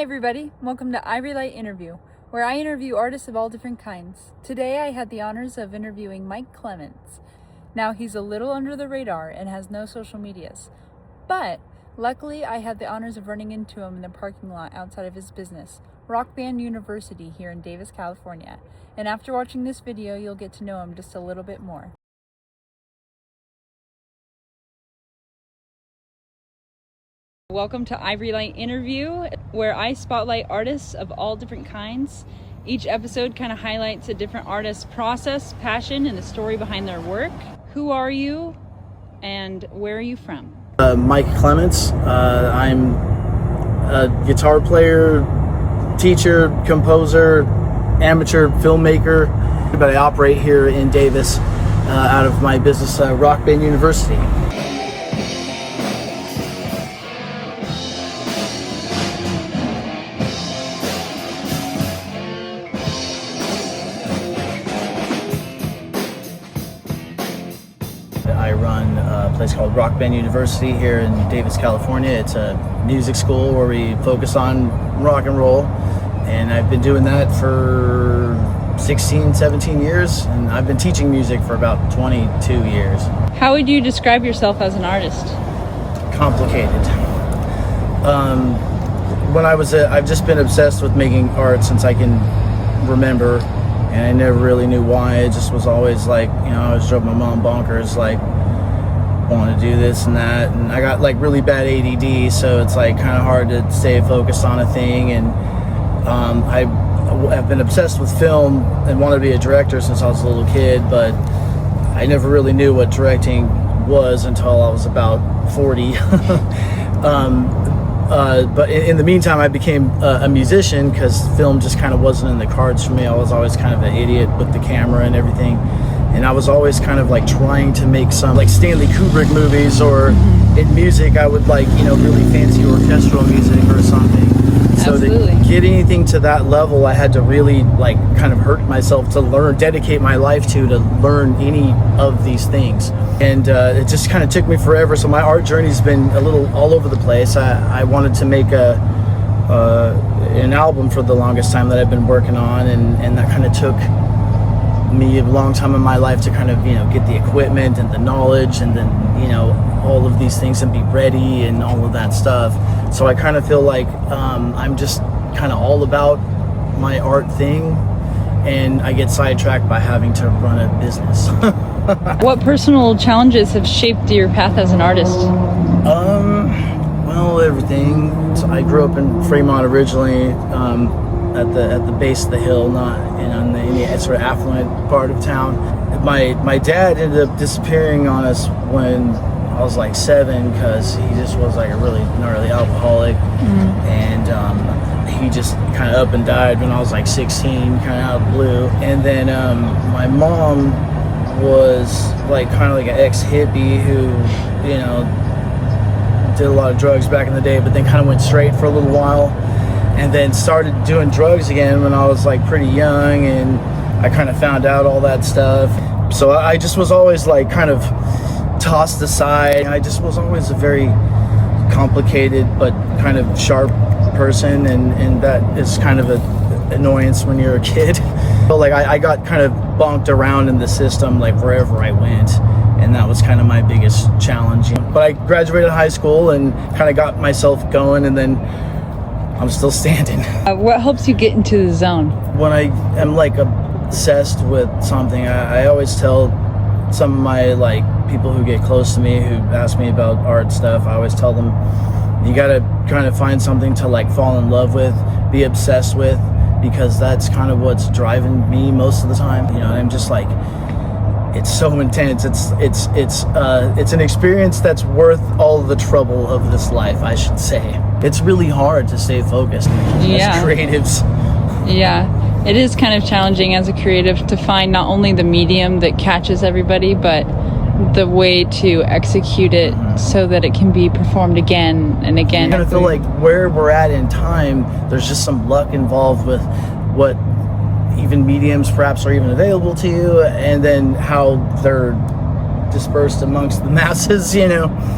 Hi everybody, welcome to Ivorylight Interview, where I interview artists of all different kinds. Today I had the honors of interviewing Mike Clements. Now he's a little under the radar and has no social medias, but luckily I had the honors of running into him in the parking lot outside of his business, RockBand University here in Davis, California. And after watching this video, you'll get to know him just a little bit more. Welcome to Ivorylight Interview, where I spotlight artists of all different kinds. Each episode kind of highlights a different artist's process, passion, and the story behind their work. Who are you, and where are you from? Mike Clements. I'm a guitar player, teacher, composer, amateur filmmaker, but I operate here in Davis out of my business, RockBand University. I run a place called RockBand University here in Davis, California. It's a music school where we focus on rock and roll, and I've been doing that for 16, 17 years, and I've been teaching music for about 22 years. How would you describe yourself as an artist? Complicated. I've just been obsessed with making art since I can remember, and I never really knew why. It just was always like, I always drove my mom bonkers, like, want to do this and that, and I got like really bad ADD, so it's like kind of hard to stay focused on a thing. And I have been obsessed with film and wanted to be a director since I was a little kid, but I never really knew what directing was until I was about 40. But in the meantime, I became a musician because film just kind of wasn't in the cards for me. I was always kind of an idiot with the camera and everything. And I was always kind of like trying to make some like Stanley Kubrick movies, or in music, I would like, really fancy orchestral music or something. So Absolutely. To get anything to that level, I had to really like kind of hurt myself to dedicate my life to learn any of these things. And it just kind of took me forever. So my art journey's been a little all over the place. I wanted to make an album for the longest time that I've been working on, and that kind of took me a long time in my life to kind of get the equipment and the knowledge, and then all of these things, and be ready and all of that stuff. So I kind of feel like I'm just kind of all about my art thing, and I get sidetracked by having to run a business. What personal challenges have shaped your path as an artist? Well, everything. So I grew up in Fremont originally, at the base of the hill, not in the sort of affluent part of town. My dad ended up disappearing on us when I was like 7, because he just was like a really gnarly alcoholic, and he just kind of up and died when I was like 16, kind of out of the blue. And then my mom was like kind of like an ex-hippie who did a lot of drugs back in the day, but then kind of went straight for a little while, and then started doing drugs again when I was like pretty young, and I kind of found out all that stuff. So I just was always like kind of tossed aside. I just was always a very complicated but kind of sharp person, and that is kind of an annoyance when you're a kid. But like I got kind of bonked around in the system like wherever I went, and that was kind of my biggest challenge. But I graduated high school and kind of got myself going, and then I'm still standing. What helps you get into the zone? When I am like obsessed with something, I always tell some of my like people who get close to me, who ask me about art stuff, I always tell them, you gotta kind of find something to like fall in love with, be obsessed with, because that's kind of what's driving me most of the time. I'm just like, it's so intense. It's an experience that's worth all the trouble of this life, I should say. It's really hard to stay focused as creatives. Yeah, it is kind of challenging as a creative to find not only the medium that catches everybody, but the way to execute it so that it can be performed again and again. I feel like where we're at in time, there's just some luck involved with what even mediums perhaps are even available to you, and then how they're dispersed amongst the masses.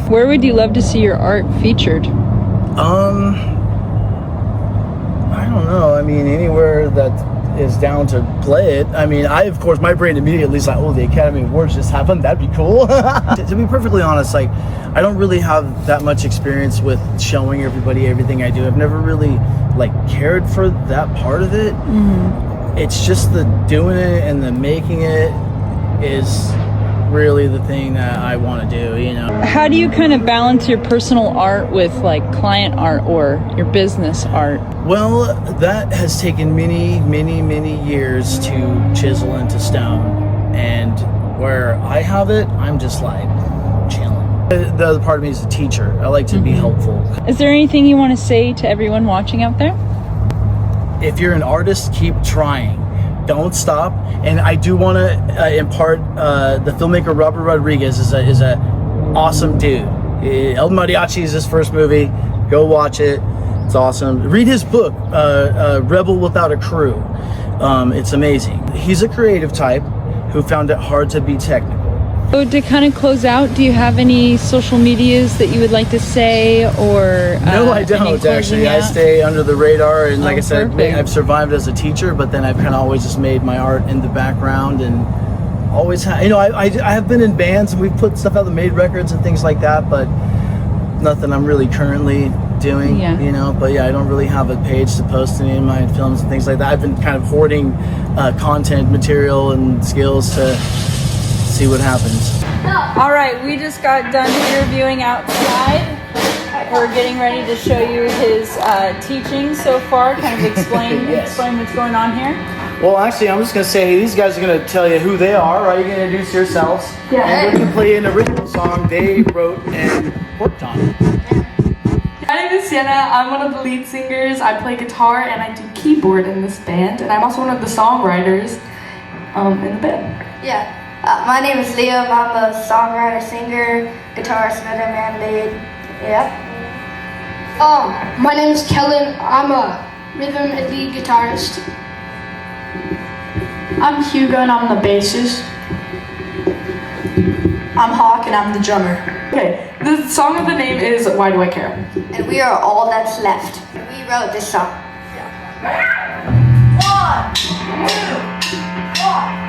Where would you love to see your art featured? don't know. I mean, anywhere that is down to play it. I mean, of course, my brain immediately is like, oh, the Academy Awards just happened. That'd be cool. To be perfectly honest, like, I don't really have that much experience with showing everybody everything I do. I've never really, like, cared for that part of it. Mm-hmm. It's just the doing it and the making it is really the thing that I want to do, you know. How do you kind of balance your personal art with like client art or your business art? Well, that has taken many, many, many years to chisel into stone. And where I have it, I'm just like chilling. The other part of me is a teacher. I like to be helpful. Is there anything you want to say to everyone watching out there? If you're an artist, keep trying. Don't stop. And I do want to impart the filmmaker Robert Rodriguez is a awesome dude. El Mariachi is his first movie. Go watch it. It's awesome. Read his book, Rebel Without a Crew. It's amazing. He's a creative type who found it hard to be technical. So to kind of close out, do you have any social medias that you would like to say, or no, I don't actually. I stay under the radar, and like I said, perfect. I've survived as a teacher, but then I've kind of always just made my art in the background, and always have. You know, I have been in bands, and we've put stuff out, made records and things like that, but nothing I'm really currently doing. Yeah. You know, but yeah, I don't really have a page to post any of my films and things like that. I've been kind of hoarding content, material, and skills to see what happens. All right, we just got done interviewing outside. We're getting ready to show you his teaching so far, kind of explain what's going on here. Well, actually, I'm just going to say these guys are going to tell you who they are, right? You're going to introduce yourselves. Yeah. And we're going to play an original song they wrote and worked on. My name is Sienna. I'm one of the lead singers. I play guitar and I do keyboard in this band. And I'm also one of the songwriters in the band. Yeah. My name is Liam. I'm a songwriter, singer, guitarist, rhythm, and lead. Yeah. My name is Kellin. I'm a rhythm and lead guitarist. I'm Hugo and I'm the bassist. I'm Hawk and I'm the drummer. Okay, the song of the name is Why Do I Care? And we are all that's left. We wrote this song. One, two, three, four.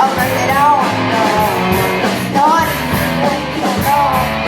I'll break it out. No, no, no, no.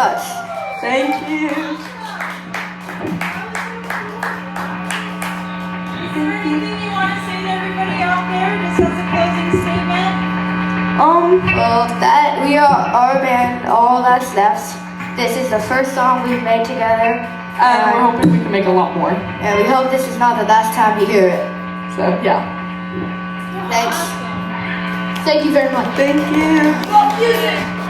much. Thank you. Anything you want to say to everybody out there, just as a closing statement? Well, that we are our band, all that's left. This is the first song we've made together. And we're hoping we can make a lot more. And we hope this is not the last time you hear it. So, yeah. Thanks. Thank you very much. Thank you. Well, music!